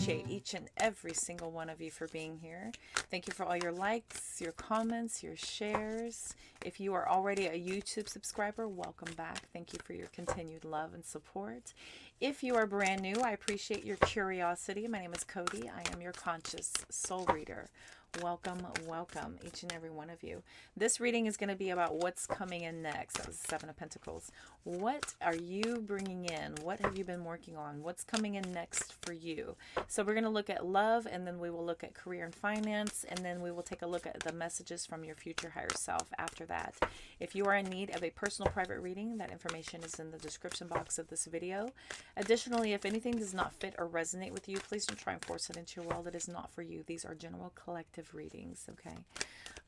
appreciate each and every single one of you for being here. Thank you for all your likes, your comments, your shares. If you are already a YouTube subscriber, welcome back. Thank you for your continued love and support. If you are brand new, I appreciate your curiosity. My name is Cody. I am your conscious soul reader. Welcome, welcome, each and every one of you. This reading is going to be about what's coming in next. That was the Seven of Pentacles. What are you bringing in? What have you been working on? What's coming in next for you? So we're going to look at love, and then we will look at career and finance, and then we will take a look at the messages from your future higher self after that. If you are in need of a personal private reading, that information is in the description box of this video. Additionally, if anything does not fit or resonate with you, please don't try and force it into your world. It is not for you. These are general collective readings, okay?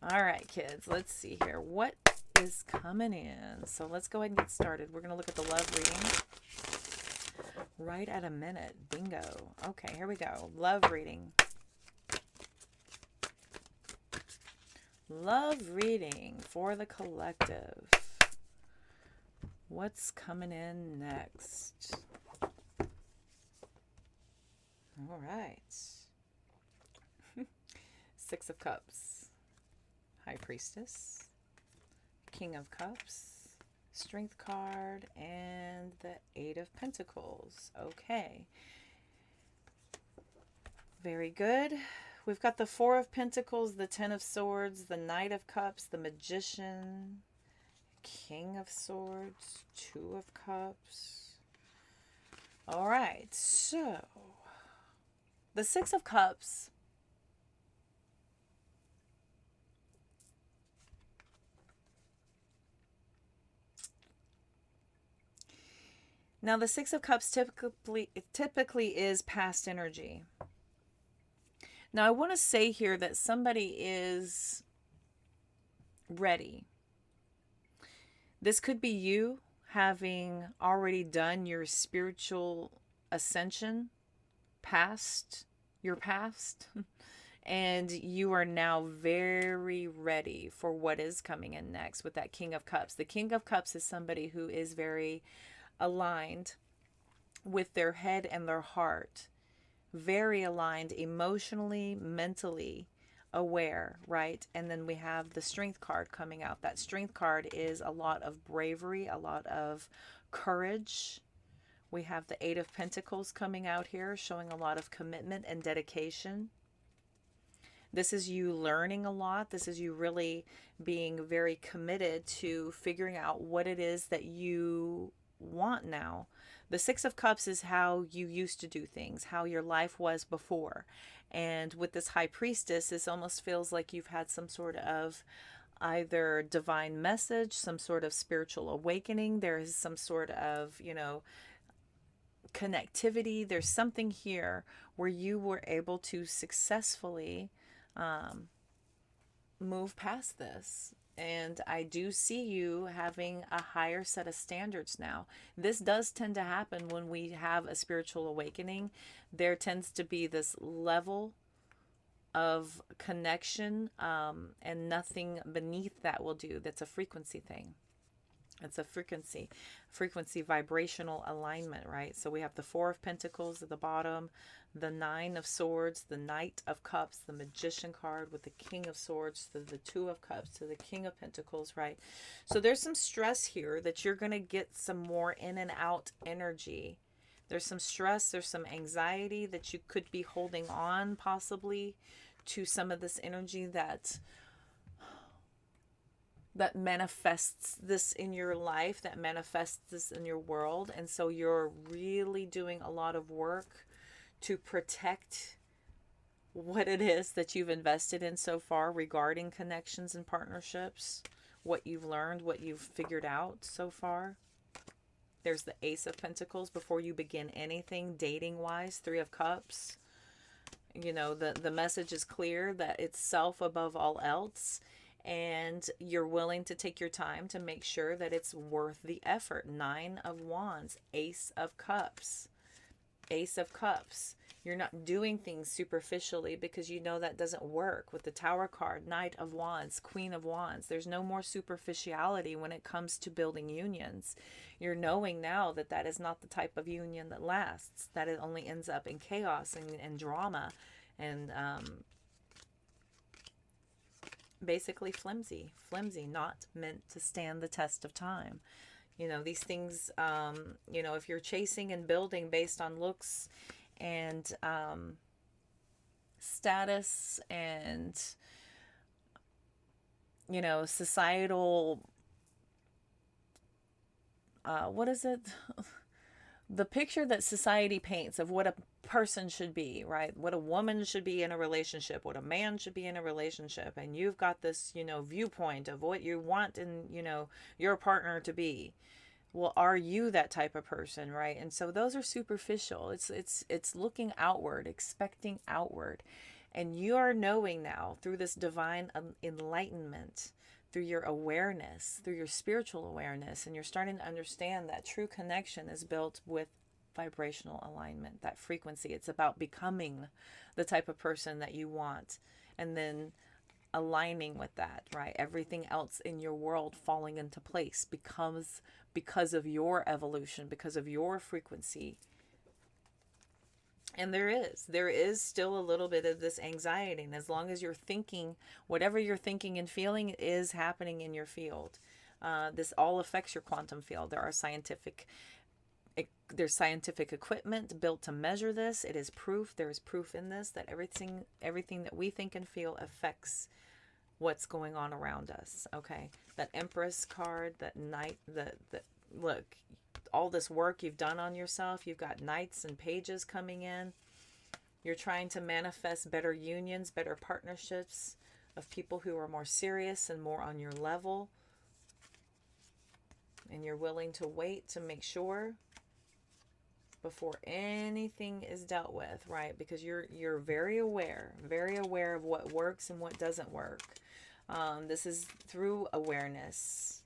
All right, kids, let's see here. What is coming in? So let's go ahead and get started. We're going to look at the love reading right at a minute. Bingo. Okay, here we go. Love reading. Love reading for the collective. What's coming in next? All right. Six of Cups, High Priestess, King of Cups, Strength card, and the Eight of Pentacles. Okay. Very good. We've got the Four of Pentacles, the Ten of Swords, the Knight of Cups, the Magician, King of Swords, Two of Cups. All right, so the Six of Cups. Now, the Six of Cups typically is past energy. Now, I want to say here that somebody is ready. This could be you having already done your spiritual ascension past your past, and you are now very ready for what is coming in next with that King of Cups. The King of Cups is somebody who is very aligned with their head and their heart, very aligned emotionally, mentally aware, right? And then we have the Strength card coming out. That Strength card is a lot of bravery, a lot of courage. We have the Eight of Pentacles coming out here, showing a lot of commitment and dedication. This is you learning a lot. This is you really being very committed to figuring out what it is that you want now. The Six of Cups is how you used to do things, how your life was before. And with this High Priestess, this almost feels like you've had some sort of either divine message, some sort of spiritual awakening. There is some sort of, connectivity. There's something here where you were able to successfully move past this. And I do see you having a higher set of standards now. This does tend to happen when we have a spiritual awakening. There tends to be this level of connection, and nothing beneath that will do. That's a frequency thing. It's a frequency vibrational alignment, right? So we have the Four of Pentacles at the bottom, the Nine of Swords, the Knight of Cups, the Magician card with the King of Swords, the Two of Cups to the King of Pentacles, right? So there's some stress here that you're going to get some more in and out energy. There's some stress, there's some anxiety that you could be holding on possibly to some of this energy that manifests this in your life, that manifests this in your world. And so you're really doing a lot of work to protect what it is that you've invested in so far regarding connections and partnerships, what you've learned, what you've figured out so far. There's the Ace of Pentacles before you begin anything dating wise. Three of Cups. The message is clear that it's self above all else. And you're willing to take your time to make sure that it's worth the effort. Nine of Wands, Ace of Cups. Ace of Cups. You're not doing things superficially because you know that doesn't work. With the Tower card, Knight of Wands, Queen of Wands, there's no more superficiality when it comes to building unions. You're knowing now that that is not the type of union that lasts, that it only ends up in chaos and drama and basically flimsy, not meant to stand the test of time. You know, these things, you know, if you're chasing and building based on looks and status and, you know, societal, what is it? The picture that society paints of what a person should be, right? What a woman should be in a relationship, what a man should be in a relationship. And you've got this, you know, viewpoint of what you want in, you know, your partner to be. Well, are you that type of person, right? And so those are superficial. It's looking outward, expecting outward. And you are knowing now through this divine enlightenment, through your awareness, through your spiritual awareness, and you're starting to understand that true connection is built with vibrational alignment, that frequency. It's about becoming the type of person that you want, and then aligning with that, right? Everything else in your world falling into place becomes because of your evolution, because of your frequency. And there is still a little bit of this anxiety. And as long as you're thinking, whatever you're thinking and feeling is happening in your field. This all affects your quantum field. There's scientific equipment built to measure this. It is proof. There is proof in this that everything that we think and feel affects what's going on around us. Okay. That Empress card, that Knight, look, all this work you've done on yourself, you've got Knights and Pages coming in. You're trying to manifest better unions, better partnerships of people who are more serious and more on your level. And you're willing to wait to make sure before anything is dealt with, right? Because you're very aware of what works and what doesn't work. This is through awareness.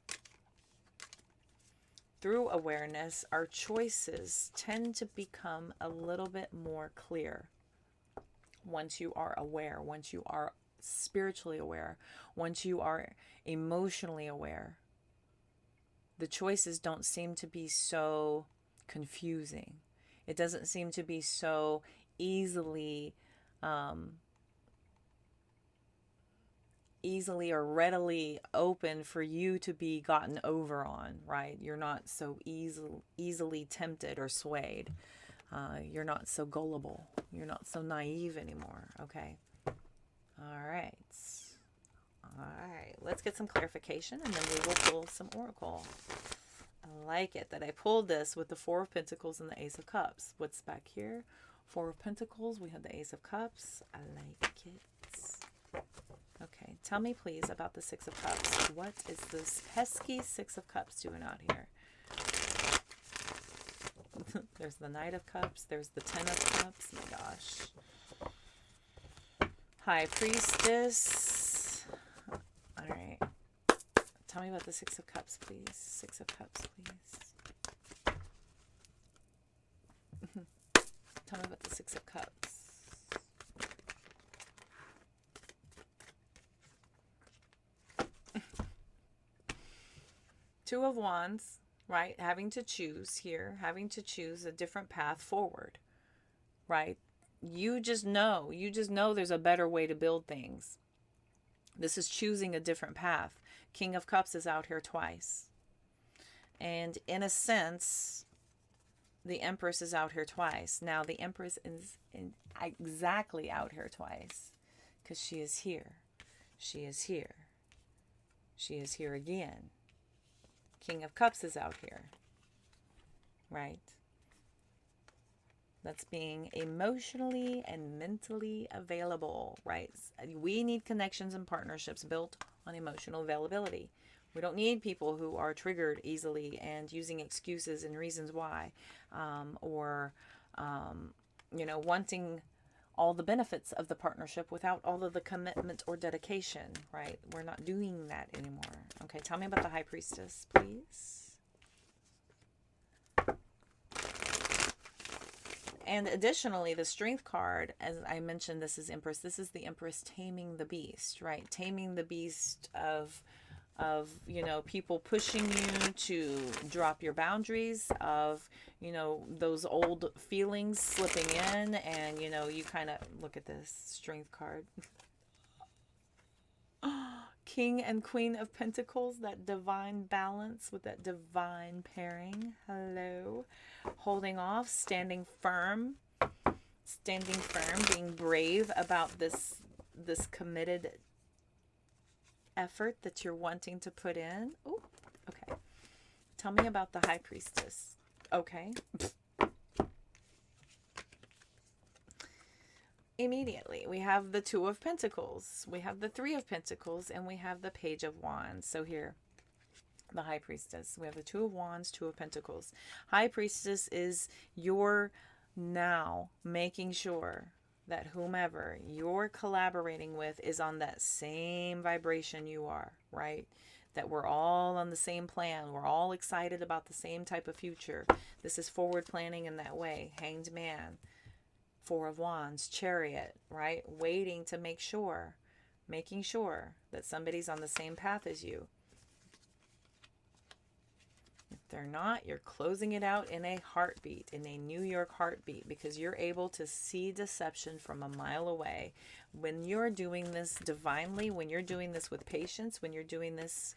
Through awareness, our choices tend to become a little bit more clear. Once you are aware, once you are spiritually aware, once you are emotionally aware, the choices don't seem to be so confusing. It doesn't seem to be so easily or readily open for you to be gotten over on, right? You're not so easily tempted or swayed. You're not so gullible. You're not so naive anymore, okay? All right. Let's get some clarification, and then we will pull some oracle. I like it that I pulled this with the Four of Pentacles and the Ace of Cups. What's back here? Four of Pentacles. We have the Ace of Cups. I like it. Okay, tell me please about the Six of Cups. What is this pesky Six of Cups doing out here? There's the Knight of Cups. There's the Ten of Cups. Oh my gosh. High Priestess. All right. Tell me about the Six of Cups, please. Six of Cups, please. Tell me about the Six of Cups. Two of Wands, right? Having to choose here, having to choose a different path forward, right? You just know there's a better way to build things. This is choosing a different path. King of Cups is out here twice. And in a sense, the Empress is out here twice. Now, the Empress is exactly out here twice because she is here. She is here. She is here again. King of Cups is out here, right? That's being emotionally and mentally available, right? We need connections and partnerships built on emotional availability. We don't need people who are triggered easily and using excuses and reasons why, or wanting all the benefits of the partnership without all of the commitment or dedication, right? We're not doing that anymore. Okay, tell me about the High Priestess, please. And additionally, the Strength card, as I mentioned, this is Empress. This is the Empress taming the beast, right? Taming the beast of people pushing you to drop your boundaries, of those old feelings slipping in, and you kind of look at this Strength card. King and Queen of Pentacles, that divine balance with that divine pairing. Hello. Holding off, standing firm, being brave about this committed effort that you're wanting to put in. Oh, okay. Tell me about the High Priestess. Okay. Immediately, we have the Two of Pentacles, we have the Three of Pentacles, and we have the Page of Wands. So here, the High Priestess. We have the Two of Wands, Two of Pentacles. High Priestess is your now making sure that whomever you're collaborating with is on that same vibration you are, right? That we're all on the same plan. We're all excited about the same type of future. This is forward planning in that way. Hanged Man, Four of Wands, Chariot, right? Waiting to making sure that somebody's on the same path as you. If they're not, you're closing it out in a heartbeat, in a New York heartbeat, because you're able to see deception from a mile away. When you're doing this divinely, when you're doing this with patience, when you're doing this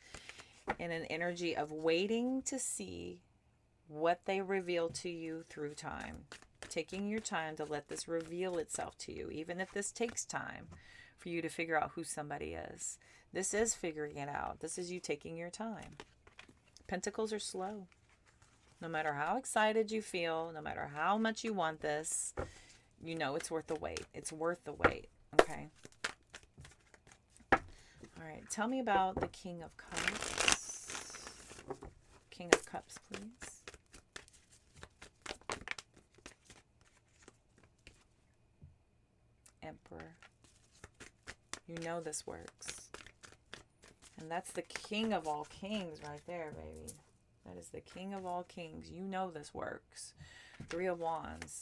in an energy of waiting to see what they reveal to you through time. Taking your time to let this reveal itself to you, even if this takes time for you to figure out who somebody is. This is figuring it out. This is you taking your time. Pentacles are slow. No matter how excited you feel, no matter how much you want this, it's worth the wait. It's worth the wait. Okay. All right. Tell me about the King of Cups. King of Cups, please. Emperor. You know this works. And that's the King of all kings right there, baby. That is the King of all kings. You know this works. Three of Wands.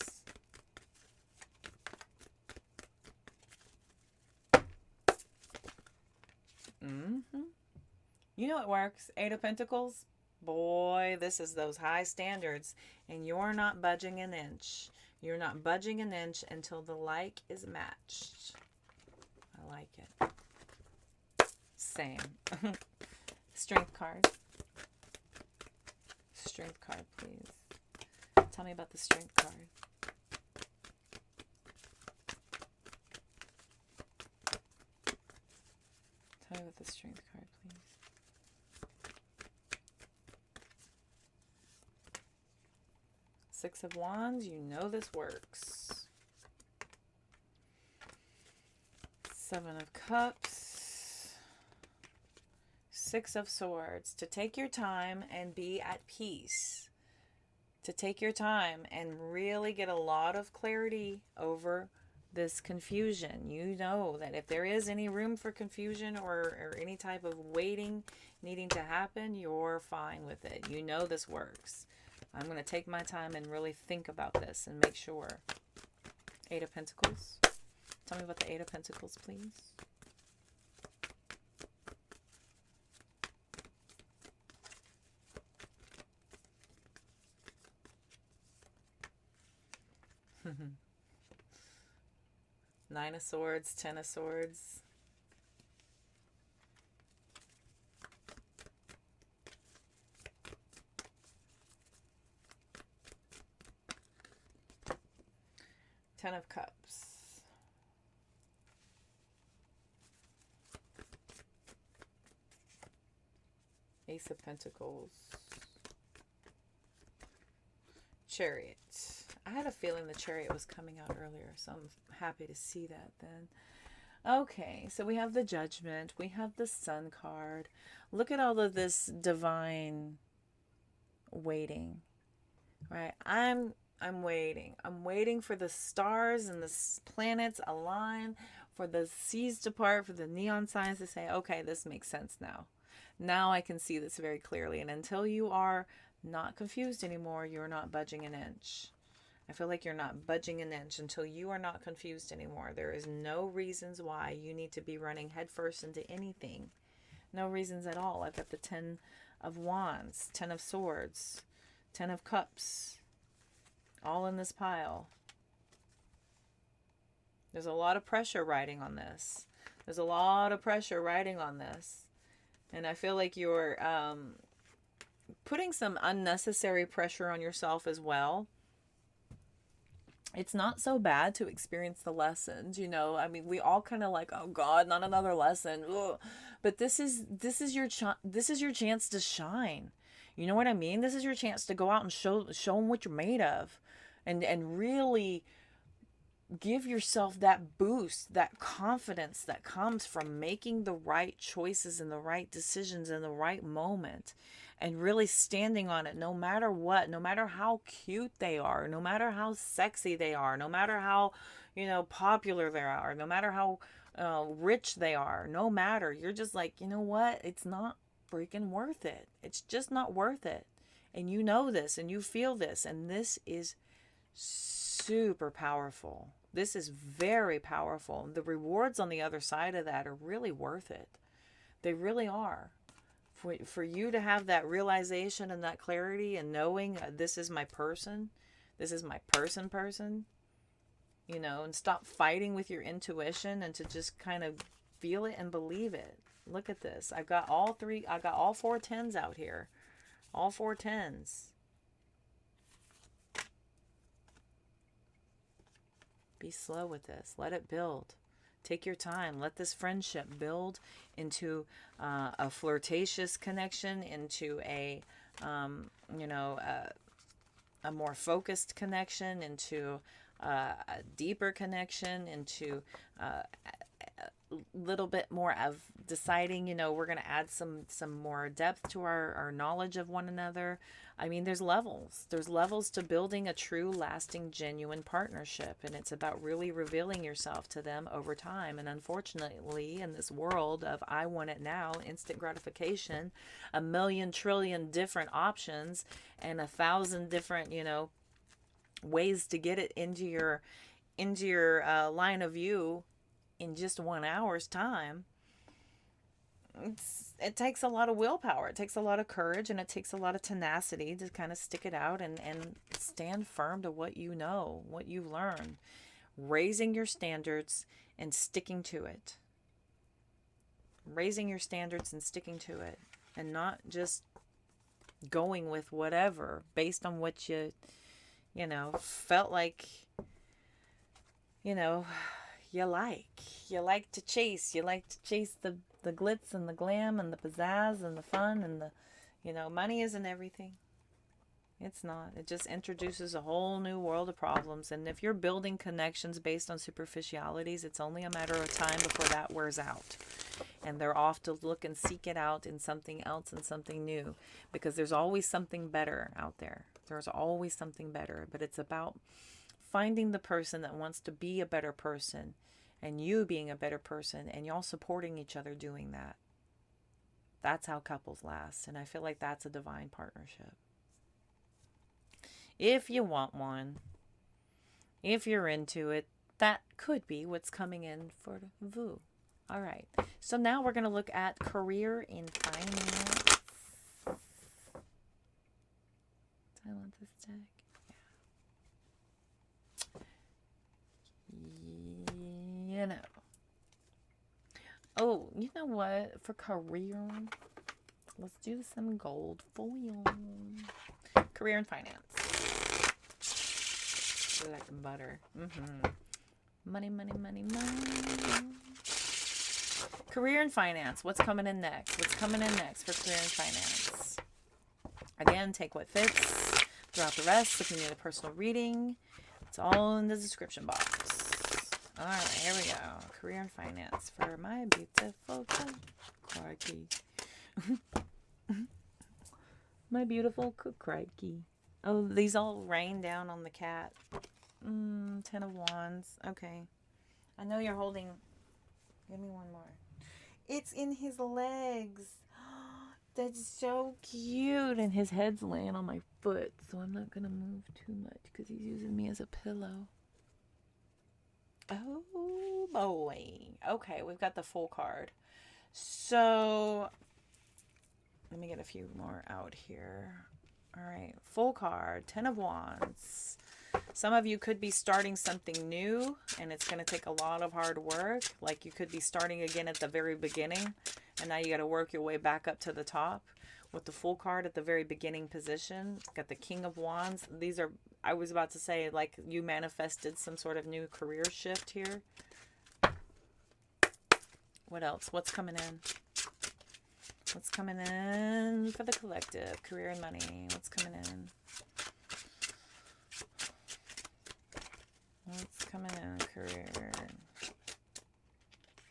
You know it works. Eight of Pentacles. Boy, this is those high standards. And you're not budging an inch. You're not budging an inch until the like is matched. I like it. Same. Strength card. Strength card, please. Tell me about the Strength card. Tell me about the Strength card, please. Six of Wands, you know this works. Seven of Cups. Six of Swords. To take your time and be at peace. To take your time and really get a lot of clarity over this confusion. You know that if there is any room for confusion or any type of waiting needing to happen, you're fine with it. You know this works. I'm going to take my time and really think about this and make sure. Eight of Pentacles. Tell me about the Eight of Pentacles, please. Nine of Swords, Ten of Swords. Ten of Cups. Ace of Pentacles. Chariot. I had a feeling the Chariot was coming out earlier, so I'm happy to see that then. Okay, so we have the Judgment. We have the Sun card. Look at all of this divine waiting, right? I'm waiting. I'm waiting for the stars and the planets align, for the seas to part, for the neon signs to say, okay, this makes sense now. Now I can see this very clearly. And until you are not confused anymore, you're not budging an inch. I feel like you're not budging an inch until you are not confused anymore. There is no reasons why you need to be running headfirst into anything. No reasons at all. I've got the 10 of Wands, 10 of Swords, 10 of Cups, all in this pile. There's a lot of pressure riding on this. There's a lot of pressure riding on this. And I feel like you're putting some unnecessary pressure on yourself as well. It's not so bad to experience the lessons, you know. I mean, we all kind of like, oh God, not another lesson. Ugh. But this is your chance to shine. You know what I mean? This is your chance to go out and show them what you're made of, and really give yourself that boost, that confidence that comes from making the right choices and the right decisions in the right moment, and really standing on it no matter what, no matter how cute they are, no matter how sexy they are, no matter how, you know, popular they are, no matter how rich they are, no matter. You're just like, you know what? It's not freaking worth it. It's just not worth it. And you know this and you feel this, and this is super powerful. This is very powerful. The rewards on the other side of that are really worth it. They really are. For you to have that realization and that clarity and knowing this is my person, this is my person, you know, and stop fighting with your intuition and to just kind of feel it and believe it. Look at this. I got all 4 tens out here. All 4 tens. Be slow with this. Let it build. Take your time. Let this friendship build into a flirtatious connection, into a more focused connection, into a deeper connection, into a little bit more of deciding, you know, we're going to add some more depth to our knowledge of one another. I mean, there's levels to building a true, lasting, genuine partnership, and it's about really revealing yourself to them over time. And unfortunately, in this world of I want it now, instant gratification, a million trillion different options, and 1,000 different, you know, ways to get it into your line of view in just 1 hour's time, it takes a lot of willpower. It takes a lot of courage, and it takes a lot of tenacity to kind of stick it out and stand firm to what you know, what you've learned. Raising your standards and sticking to it. Raising your standards and sticking to it. And not just going with whatever based on what you know, felt like, you know, you like to chase. You like to chase the glitz and the glam and the pizzazz and the fun and the, you know, money isn't everything. It's not. It just introduces a whole new world of problems. And if you're building connections based on superficialities, it's only a matter of time before that wears out. And they're off to look and seek it out in something else and something new. Because there's always something better out there. There's always something better. But it's about finding the person that wants to be a better person. And you being a better person. And y'all supporting each other doing that. That's how couples last. And I feel like that's a divine partnership. If you want one, if you're into it, that could be what's coming in for vous. All right. So now we're going to look at career in finance. Silence this deck. Yeah. You know. Oh, you know what? For career, let's do some gold foil. Career and finance. Like butter. Money. Career and finance. What's coming in next? What's coming in next for career and finance? Again, take what fits. Throughout the rest, if you need a personal reading, it's all in the description box. All right, here we go. Career and finance for my beautiful crikey. My beautiful crikey. Oh, these all rain down on the cat. 10 of Wands. Okay. I know you're holding... Give me one more. It's in his legs. That's so cute. And his head's laying on my foot, so I'm not going to move too much because he's using me as a pillow. Oh, boy. Okay, we've got the full card. So, let me get a few more out here. All right, full card, 10 of Wands. Some of you could be starting something new, and it's going to take a lot of hard work. Like you could be starting again at the very beginning, and now you got to work your way back up to the top. With the full card at the very beginning position, got the King of Wands. These are, I was about to say, like you manifested some sort of new career shift here. What else? What's coming in? What's coming in for the collective? Career and money. What's coming in? What's coming in? Career.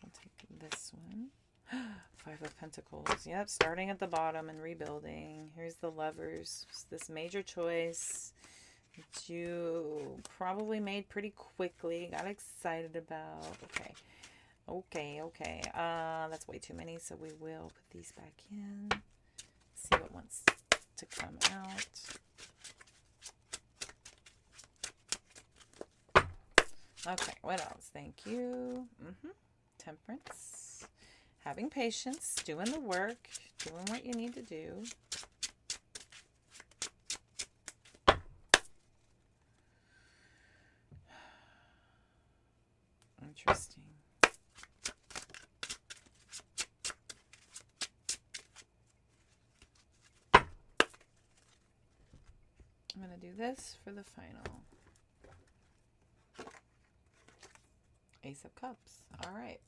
I'll take this one. Five of Pentacles. Yep, starting at the bottom and rebuilding. Here's the Lovers. This major choice that you probably made pretty quickly. Got excited about. Okay. That's way too many, so we will put these back in. See what wants to come out. Okay, what else? Thank you. Temperance. Having patience, doing the work, doing what you need to do. Interesting. I'm going to do this for the final. Ace of Cups. All right.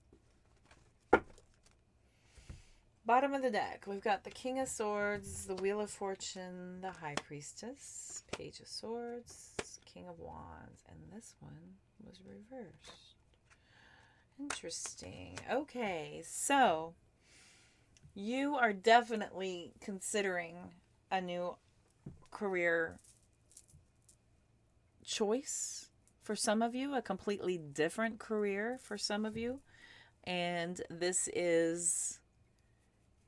Bottom of the deck, we've got the King of Swords, the Wheel of Fortune, the High Priestess, Page of Swords, King of Wands, and this one was reversed. Interesting. Okay, so you are definitely considering a new career choice for some of you, a completely different career for some of you, and this is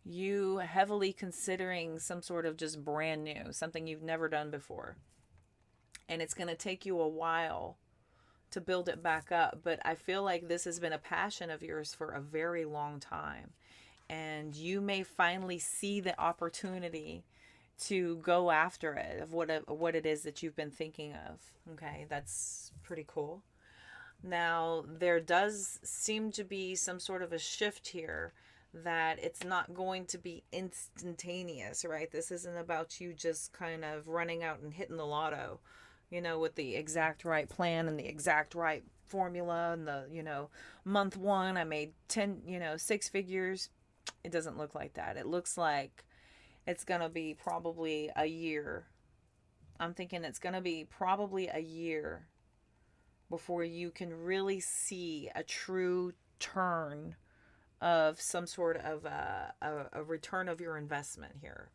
you heavily considering some sort of just brand new, something you've never done before. And it's going to take you a while to build it back up. But I feel like this has been a passion of yours for a very long time. And you may finally see the opportunity to go after it, of what it is that you've been thinking of. Okay, that's pretty cool. Now, there does seem to be some sort of a shift here, that it's not going to be instantaneous, right? This isn't about you just kind of running out and hitting the lotto, with the exact right plan and the exact right formula and the, month one, I made 10, 6 figures. It doesn't look like that. It looks like it's going to be probably a year. I'm thinking it's going to be probably a year before you can really see a true turn of some sort of a return of your investment here,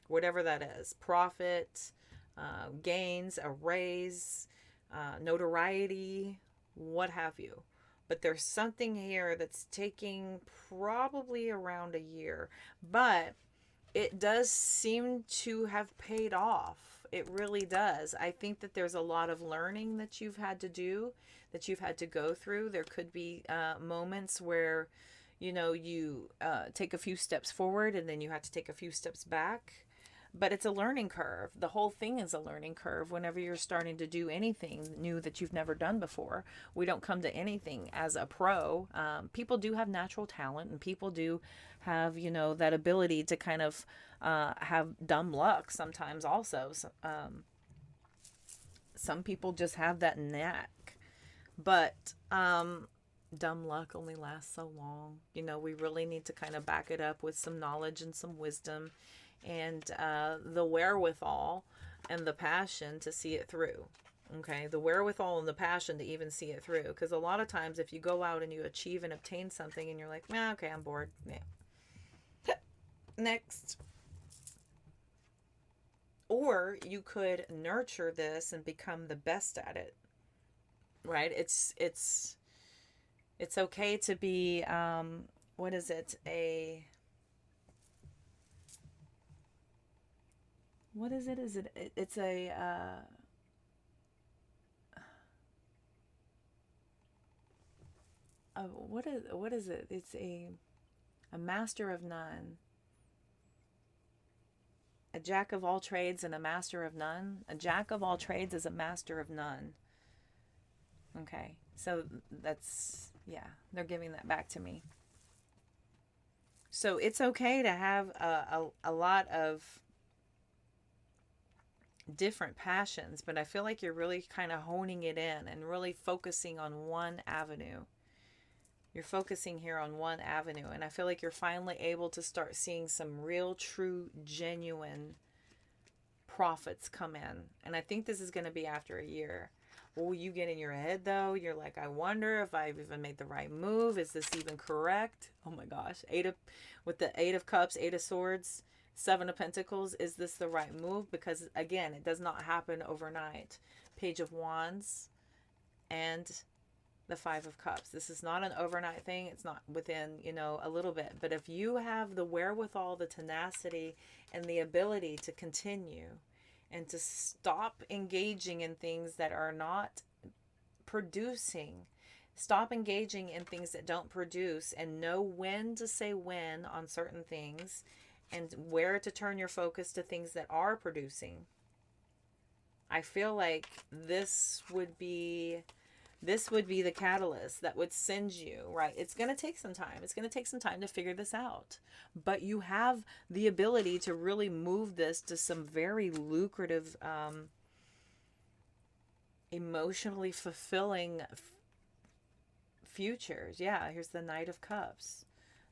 whatever that is. Profit, gains, a raise, notoriety, what have you. But there's something here that's taking probably around a year, but it does seem to have paid off. It really does. I think that there's a lot of learning that you've had to do, that you've had to go through. There could be moments where you take a few steps forward and then you have to take a few steps back. But it's a learning curve. The whole thing is a learning curve whenever you're starting to do anything new that you've never done before. We don't come to anything as a pro. People do have natural talent, and people do have, that ability to kind of have dumb luck sometimes also. Some people just have that knack. But dumb luck only lasts so long. We really need to kind of back it up with some knowledge and some wisdom, and the wherewithal and the passion to see it through. Okay, the wherewithal and the passion to even see it through. Because a lot of times if you go out and you achieve and obtain something and you're like, okay, I'm bored. Yeah. Next. Or you could nurture this and become the best at it. Right? It's okay to be, what is it? what is it? Is it, it's a, what is it? It's a master of none. A jack of all trades and a master of none. A jack of all trades is a master of none. Okay, so that's, yeah, they're giving that back to me. So it's okay to have a lot of different passions, but I feel like you're really kind of honing it in and really focusing on one avenue. You're focusing here on one avenue, and I feel like you're finally able to start seeing some real, true, genuine profits come in. And I think this is going to be after a year. Will you get in your head though? You're like, I wonder if I've even made the right move. Is this even correct? Oh my gosh. With the 8 of Cups, 8 of Swords, 7 of Pentacles. Is this the right move? Because again, it does not happen overnight. Page of Wands and the 5 of Cups. This is not an overnight thing. It's not within, a little bit. But if you have the wherewithal, the tenacity, and the ability to continue and to stop engaging in things that are not producing, stop engaging in things that don't produce, and know when to say when on certain things and where to turn your focus to things that are producing. I feel like this would be the catalyst that would send you, right? It's going to take some time. It's going to take some time to figure this out. But you have the ability to really move this to some very lucrative, emotionally fulfilling futures. Yeah, here's the Knight of Cups.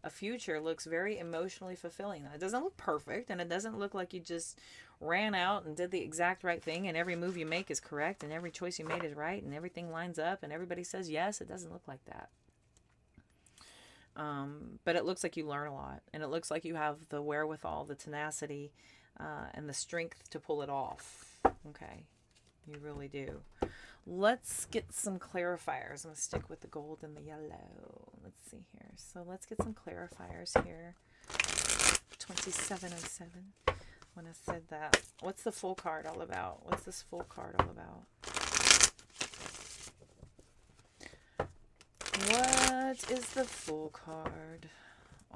A future looks very emotionally fulfilling. It doesn't look perfect, and it doesn't look like you just ran out and did the exact right thing and every move you make is correct and every choice you made is right and everything lines up and everybody says yes. It doesn't look like that. But it looks like you learn a lot, and it looks like you have the wherewithal, the tenacity, and the strength to pull it off. Okay, you really do. Let's get some clarifiers. I'm going to stick with the gold and the yellow. Let's see here. So let's get some clarifiers here. 2707. When I said that, what's the full card all about? What's this full card all about? What is the full card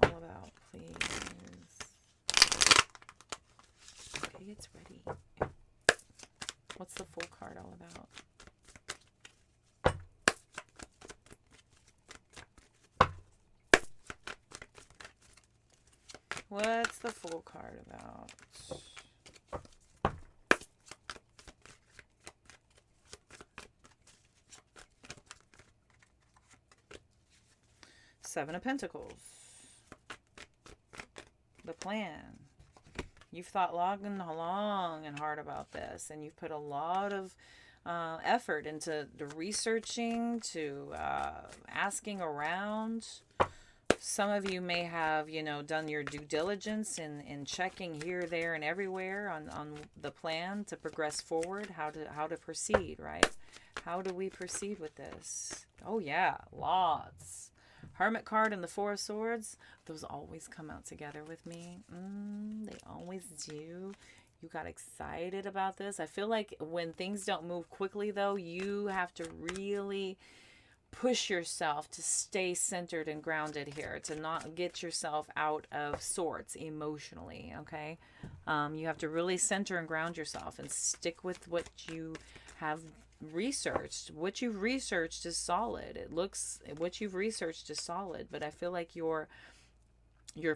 all about, please? Okay, it's ready. What's the full card all about? What's the full card about? Seven of Pentacles. The plan. You've thought long and hard about this, and you've put a lot of effort into the researching, to asking around. Some of you may have, done your due diligence in checking here, there, and everywhere on the plan to progress forward, how to proceed, right? How do we proceed with this? Oh, yeah, lots. Hermit card and the 4 of Swords, those always come out together with me. They always do. You got excited about this. I feel like when things don't move quickly, though, you have to really push yourself to stay centered and grounded here, to not get yourself out of sorts emotionally, okay? You have to really center and ground yourself and stick with what you have researched. What you've researched is solid. What you've researched is solid, but I feel like your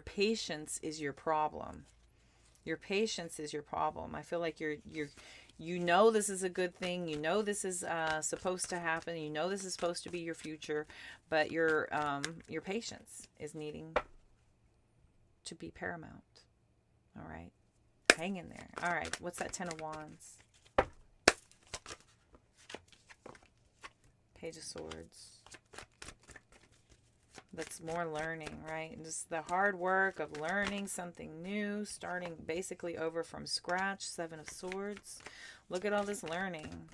patience is your problem. Your patience is your problem. I feel like this is a good thing. This is supposed to happen. This is supposed to be your future, but your patience is needing to be paramount. All right, hang in there. All right, what's that 10 of Wands? Page of Swords. That's more learning, right? Just the hard work of learning something new, starting basically over from scratch. 7 of Swords. Look at all this learning.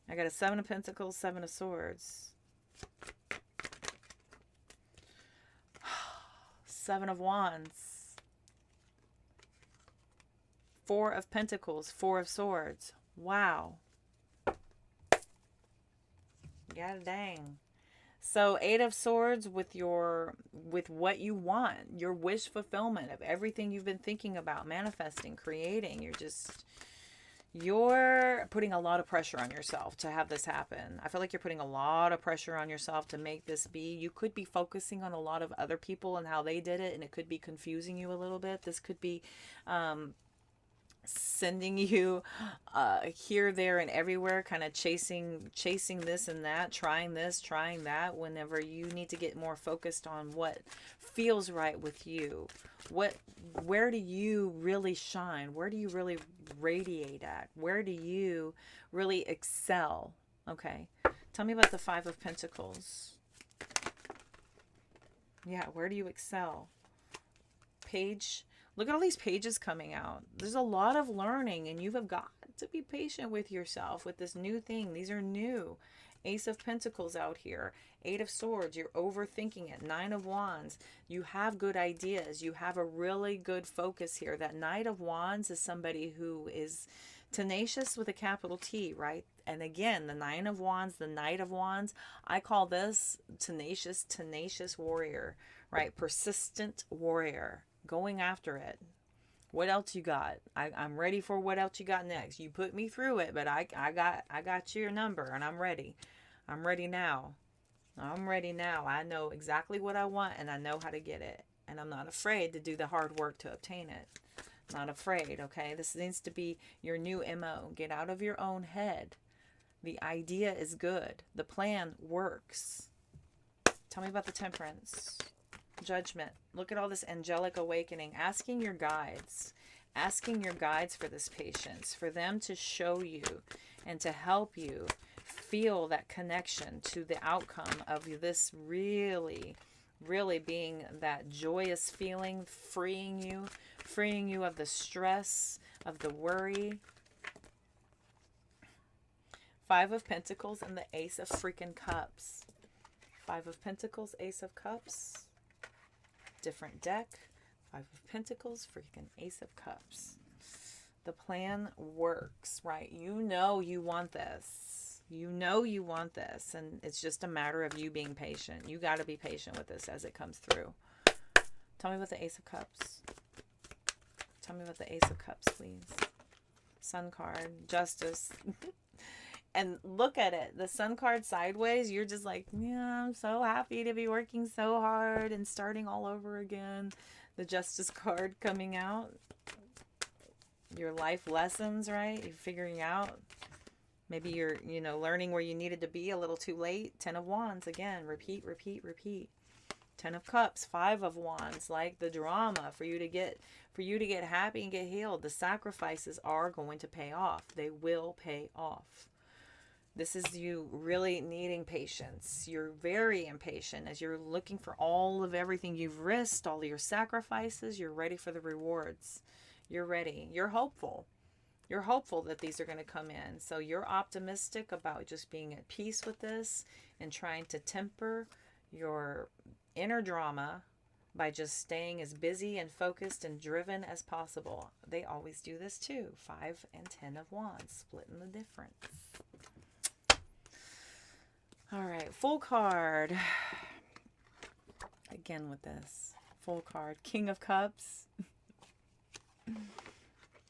I got a 7 of Pentacles, 7 of Swords. 7 of Wands. Four of Pentacles, Four of Swords. Wow. God dang. So Eight of Swords with what you want, your wish fulfillment of everything you've been thinking about, manifesting, creating. You're putting a lot of pressure on yourself to have this happen. I feel like you're putting a lot of pressure on yourself to make this be. You could be focusing on a lot of other people and how they did it, and it could be confusing you a little bit. This could be sending you here, there, and everywhere, kind of chasing this and that, trying this, trying that, whenever you need to get more focused on what feels right with you. Where do you really shine? Where do you really radiate at? Where do you really excel? Okay. Tell me about the Five of Pentacles. Yeah, where do you excel? Page. Look at all these pages coming out. There's a lot of learning, and you have got to be patient with yourself with this new thing. These are new. Ace of Pentacles out here. Eight of Swords. You're overthinking it. Nine of Wands. You have good ideas. You have a really good focus here. That Knight of Wands is somebody who is tenacious with a capital T, right? And again, the Nine of Wands, the Knight of Wands, I call this tenacious warrior, right? Persistent warrior. Going after it. What else you got? I'm ready for what else you got next. You put me through it, but I got your number, and I'm ready. I'm ready now. I'm ready now. I know exactly what I want, and I know how to get it. And I'm not afraid to do the hard work to obtain it. Not afraid, okay? This needs to be your new MO. Get out of your own head. The idea is good. The plan works. Tell me about the Temperance. Judgment. Look at all this angelic awakening. Asking your guides for this patience, for them to show you and to help you feel that connection to the outcome of this really being that joyous feeling, freeing you of the stress, of the worry. Five of Pentacles and the Ace of freaking Cups. Five of Pentacles, Ace of Cups. Different deck. Five of Pentacles, freaking Ace of Cups. The plan works, right? You know you want this. You know you want this. And it's just a matter of you being patient. You got to be patient with this as it comes through. Tell me about the Ace of Cups. Tell me about the Ace of Cups, please. Sun card. Justice. And look at it. The Sun card sideways, you're just like, yeah, I'm so happy to be working so hard and starting all over again. The Justice card coming out. Your life lessons, right? You're figuring out. Maybe you're, learning where you needed to be a little too late. Ten of Wands, again, repeat. Ten of Cups, Five of Wands, like the drama for you to get happy and get healed. The sacrifices are going to pay off. They will pay off. This is you really needing patience. You're very impatient as you're looking for all of everything you've risked, all of your sacrifices. You're ready for the rewards. You're ready. You're hopeful. You're hopeful that these are going to come in. So you're optimistic about just being at peace with this and trying to temper your inner drama by just staying as busy and focused and driven as possible. They always do this too. 5 and 10 of Wands, splitting the difference. All right, full card. Again with this. Full card. King of Cups.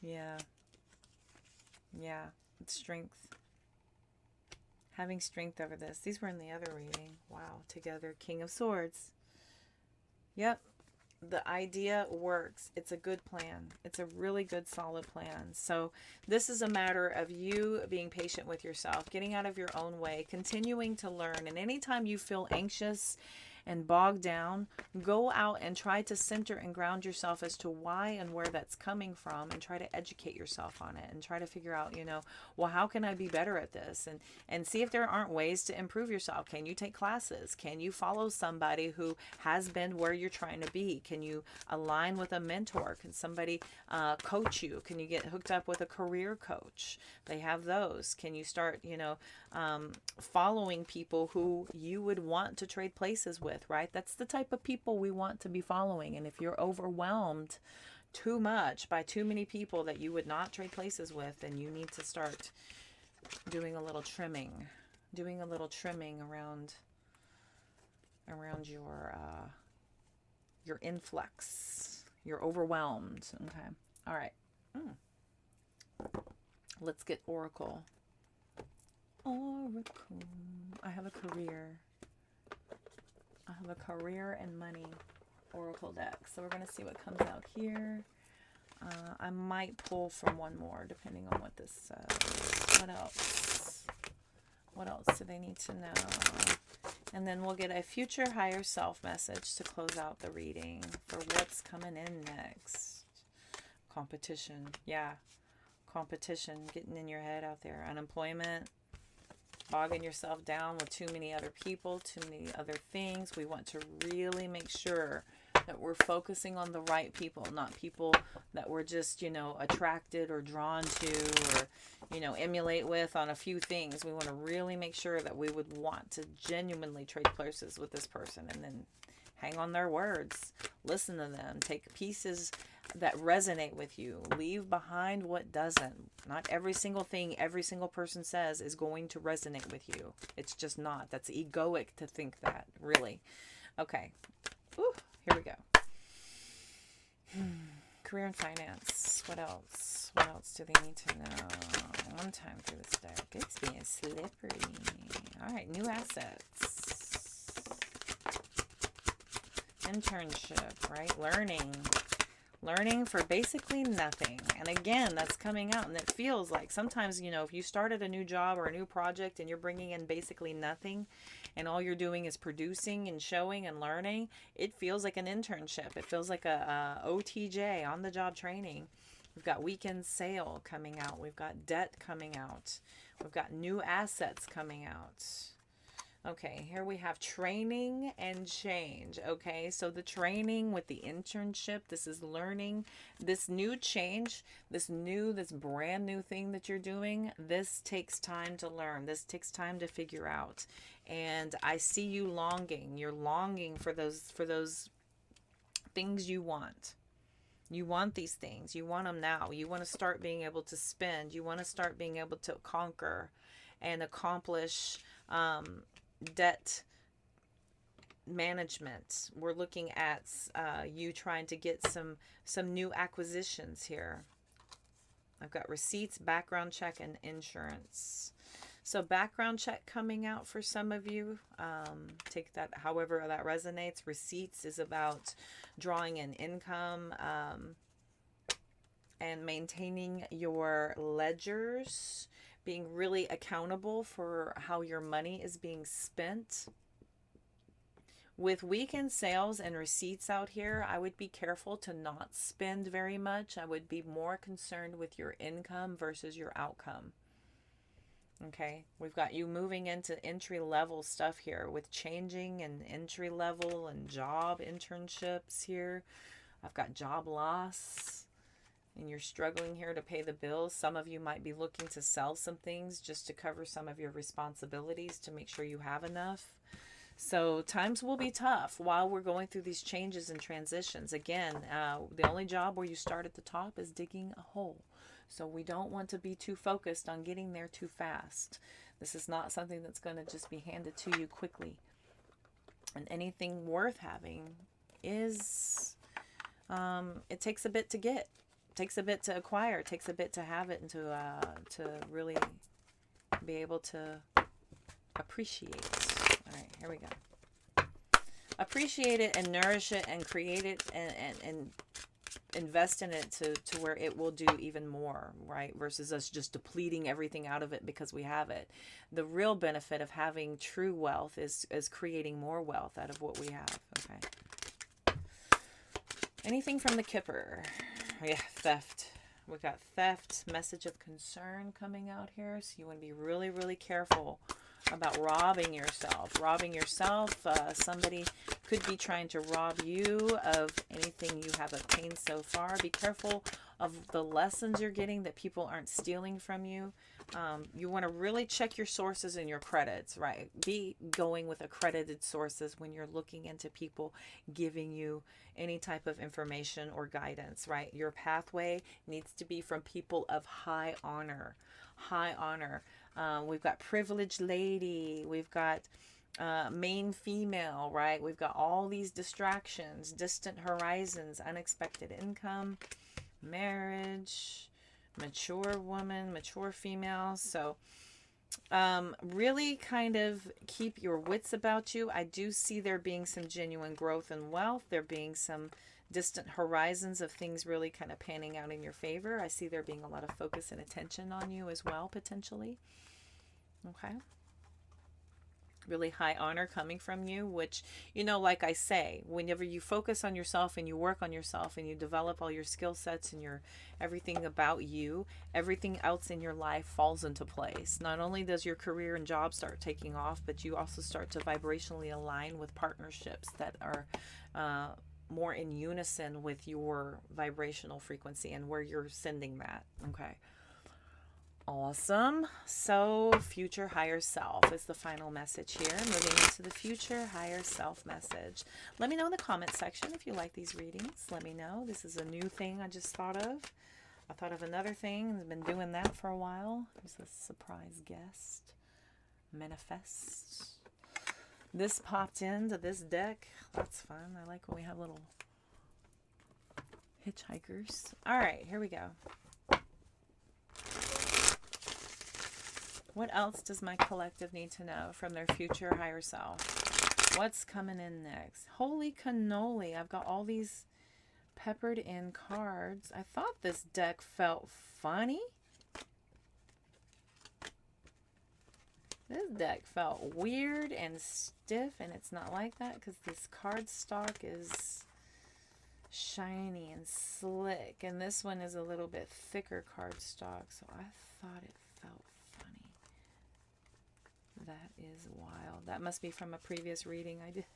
Yeah. It's strength. Having strength over this. These were in the other reading. Wow. Together. King of Swords. Yep. The idea works. It's a good plan. It's a really good, solid plan. So this is a matter of you being patient with yourself, getting out of your own way, continuing to learn. And anytime you feel anxious and bogged down, go out and try to center and ground yourself as to why and where that's coming from, and try to educate yourself on it and try to figure out, well, how can I be better at this? And see if there aren't ways to improve yourself. Can you take classes? Can you follow somebody who has been where you're trying to be? Can you align with a mentor? Can somebody coach you? Can you get hooked up with a career coach? They have those. Can you start, following people who you would want to trade places with, right? That's the type of people we want to be following. And if you're overwhelmed too much by too many people that you would not trade places with, and you need to start doing a little trimming. Doing a little trimming around your influx. You're overwhelmed. Okay. All right. Let's get Oracle. Oracle. I have a career. I have a career and money Oracle deck. So we're going to see what comes out here. I might pull from one more depending on what this says. What else? What else do they need to know? And then we'll get a future higher self message to close out the reading for what's coming in next. Competition. Yeah. Competition. Getting in your head out there. Unemployment. Bogging yourself down with too many other people, too many other things. We want to really make sure that we're focusing on the right people, not people that we're just, you know, attracted or drawn to or, you know, emulate with on a few things. We want to really make sure that we would want to genuinely trade places with this person, and then hang on their words, listen to them, take pieces that resonate with you, leave behind what doesn't. Not every single thing every single person says is going to resonate with you. It's just not. That's egoic to think that, really. Okay. Ooh, here we go. Career and finance. What else? What else do they need to know? One time through this deck. It's being slippery. All right, new assets. Internship, right? Learning for basically nothing. And again, that's coming out, and it feels like sometimes, you know, if you started a new job or a new project and you're bringing in basically nothing and all you're doing is producing and showing and learning, it feels like an internship. It feels like a OTJ, on the job training. We've got weekend sale coming out. We've got debt coming out. We've got new assets coming out. Okay, here we have training and change. Okay, so the training with the internship, this is learning, this new change, this brand new thing that you're doing, this takes time to learn. This takes time to figure out. And I see you longing. You're longing for those things you want. You want these things. You want them now. You want to start being able to spend. You want to start being able to conquer and accomplish debt management. We're looking at you trying to get some new acquisitions here. I've got receipts, background check, and insurance. So background check coming out for some of you. Take that however that resonates. Receipts is about drawing in income and maintaining your ledgers, being really accountable for how your money is being spent. With weekend sales and receipts out here, I would be careful to not spend very much. I would be more concerned with your income versus your outcome. Okay, we've got you moving into entry-level stuff here with changing and entry-level and job internships here. I've got job loss, and you're struggling here to pay the bills. Some of you might be looking to sell some things just to cover some of your responsibilities to make sure you have enough. So times will be tough while we're going through these changes and transitions. Again, the only job where you start at the top is digging a hole. So we don't want to be too focused on getting there too fast. This is not something that's going to just be handed to you quickly. And anything worth having is, it takes a bit to get. It takes a bit to acquire. It takes a bit to have it and to really be able to appreciate. All right, here we go. Appreciate it and nourish it and create it and invest in it to where it will do even more, right? Versus us just depleting everything out of it because we have it. The real benefit of having true wealth is creating more wealth out of what we have. Okay. Anything from the Kipper? Yeah, theft. We've got theft, message of concern coming out here. So you want to be really, really careful about robbing yourself. Somebody could be trying to rob you of anything you have obtained so far. Be careful of the lessons you're getting, that people aren't stealing from you. You want to really check your sources and your credits, right? Be going with accredited sources when you're looking into people giving you any type of information or guidance, right? Your pathway needs to be from people of high honor. High honor. We've got privileged lady. We've got main female, right? We've got all these distractions, distant horizons, unexpected income, marriage, mature woman, mature female. So really kind of keep your wits about you. I do see there being some genuine growth and wealth. There being some distant horizons of things really kind of panning out in your favor. I see there being a lot of focus and attention on you as well, potentially. Okay. Really high honor coming from you, which, you know, like I say, whenever you focus on yourself and you work on yourself and you develop all your skill sets and your everything about you, everything else in your life falls into place. Not only does your career and job start taking off, but you also start to vibrationally align with partnerships that are more in unison with your vibrational frequency and where you're sending that. Okay. Awesome. So future higher self is the final message here. Moving into the future higher self message. Let me know in the comment section if you like these readings. Let me know. This is a new thing I just thought of. I thought of another thing. I've been doing that for a while. There's a surprise guest. Manifest. This popped into this deck. That's fun. I like when we have little hitchhikers. All right, here we go. What else does my collective need to know from their future higher self? What's coming in next? Holy cannoli. I've got all these peppered in cards. I thought this deck felt funny. This deck felt weird and stiff, and it's not like that because this card stock is shiny and slick, and this one is a little bit thicker card stock, so I thought it felt funny. That is wild. That must be from a previous reading I did.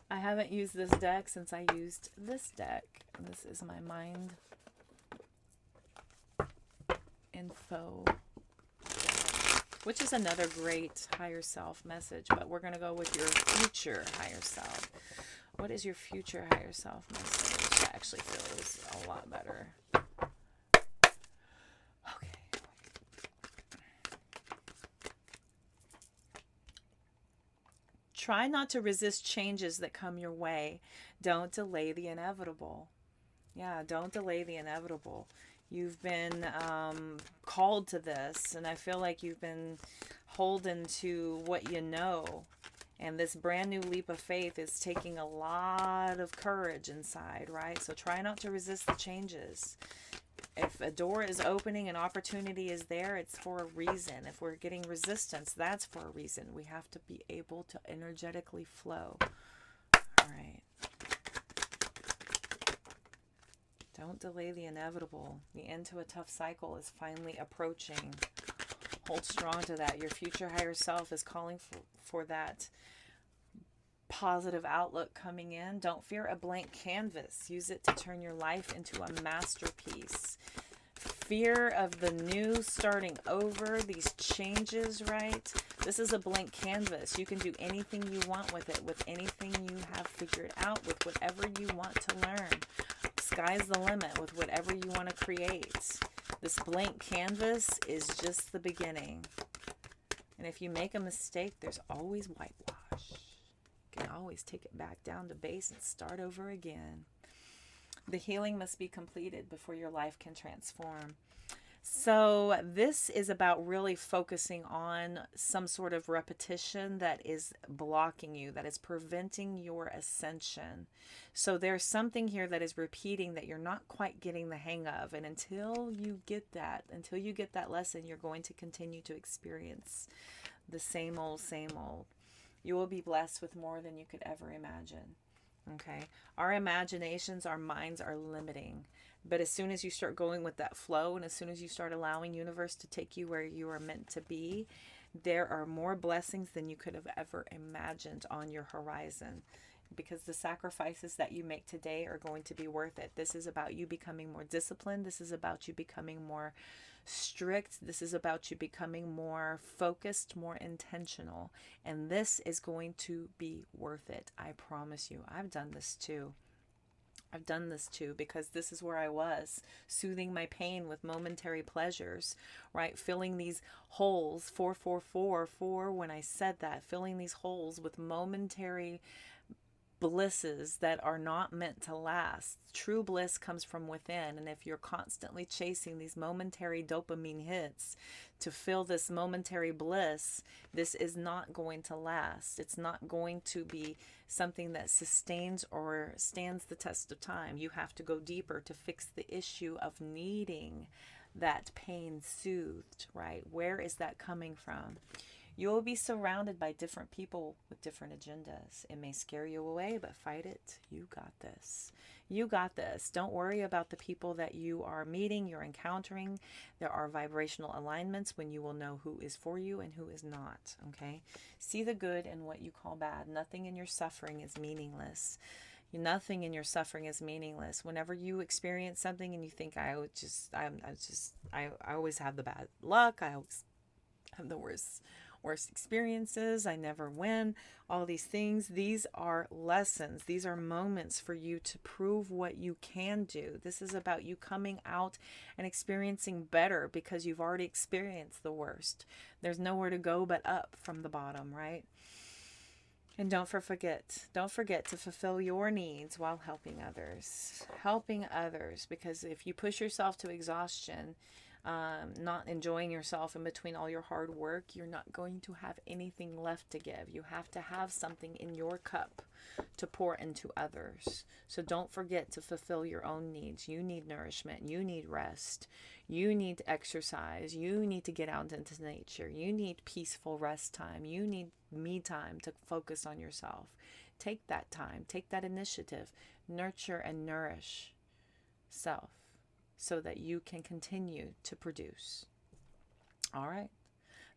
I haven't used this deck since I used this deck. This is my mind info, which is another great higher self message, but we're going to go with your future higher self. What is your future higher self message? That actually feels a lot better. Okay. Try not to resist changes that come your way. Don't delay the inevitable. Yeah, don't delay the inevitable. You've been called to this, and I feel like you've been holden to what you know. And this brand new leap of faith is taking a lot of courage inside, right? So try not to resist the changes. If a door is opening, an opportunity is there, it's for a reason. If we're getting resistance, that's for a reason. We have to be able to energetically flow. All right. Don't delay the inevitable. The end to a tough cycle is finally approaching. Hold strong to that. Your future higher self is calling for that positive outlook coming in. Don't fear a blank canvas. Use it to turn your life into a masterpiece. Fear of the new starting over, these changes, right? This is a blank canvas. You can do anything you want with it, with anything you have figured out, with whatever you want to learn. Sky's the limit with whatever you want to create. This blank canvas is just the beginning. And if you make a mistake, there's always whitewash. You can always take it back down to base and start over again. The healing must be completed before your life can transform. So this is about really focusing on some sort of repetition that is blocking you, that is preventing your ascension. So there's something here that is repeating that you're not quite getting the hang of. And until you get that lesson, you're going to continue to experience the same old, same old. You will be blessed with more than you could ever imagine. Okay. Our imaginations, our minds are limiting. But as soon as you start going with that flow, and as soon as you start allowing universe to take you where you are meant to be, there are more blessings than you could have ever imagined on your horizon. because the sacrifices that you make today are going to be worth it. This is about you becoming more disciplined. This is about you becoming more strict. This is about you becoming more focused, more intentional. And this is going to be worth it. I promise you. I've done this too. I've done this too, because this is where I was, soothing my pain with momentary pleasures, right? Filling these holes, 444, when I said that, filling these holes with momentary blisses that are not meant to last. True bliss comes from within. And if you're constantly chasing these momentary dopamine hits to fill this momentary bliss, this is not going to last. It's not going to be something that sustains or stands the test of time. You have to go deeper to fix the issue of needing that pain soothed, right? Where is that coming from? You will be surrounded by different people with different agendas. It may scare you away, but fight it. You got this. You got this. Don't worry about the people that you are meeting, you're encountering. There are vibrational alignments when you will know who is for you and who is not, okay? See the good in what you call bad. Nothing in your suffering is meaningless. Nothing in your suffering is meaningless. Whenever you experience something and you think, I always have the bad luck, I always have the worst experiences, I never win, all these things, these are lessons. These are moments for you to prove what you can do. This is about you coming out and experiencing better, because you've already experienced the worst. There's nowhere to go but up from the bottom, right? And don't forget to fulfill your needs while helping others. Helping others, because if you push yourself to exhaustion, not enjoying yourself in between all your hard work, you're not going to have anything left to give. You have to have something in your cup to pour into others. So don't forget to fulfill your own needs. You need nourishment. You need rest. You need exercise. You need to get out into nature. You need peaceful rest time. You need me time to focus on yourself. Take that time. Take that initiative. Nurture and nourish self, so that you can continue to produce. All right.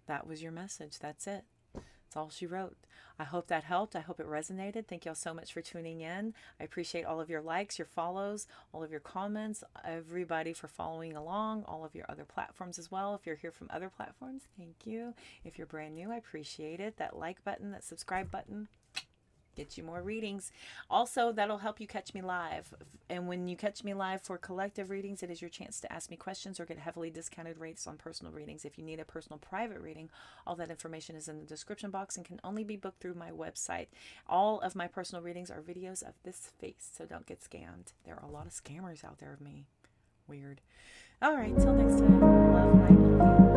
That was your message. That's it. That's all she wrote. I hope that helped. I hope it resonated. Thank y'all so much for tuning in. I appreciate all of your likes, your follows, all of your comments, everybody for following along, all of your other platforms as well. If you're here from other platforms, thank you. If you're brand new, I appreciate it. That like button, that subscribe button, get you more readings. Also, that'll help you catch me live. And when you catch me live for collective readings, it is your chance to ask me questions or get heavily discounted rates on personal readings. If you need a personal private reading, all that information is in the description box and can only be booked through my website. All of my personal readings are videos of this face, so don't get scammed. There are a lot of scammers out there of me. Weird. All right, till next time. Love, light, and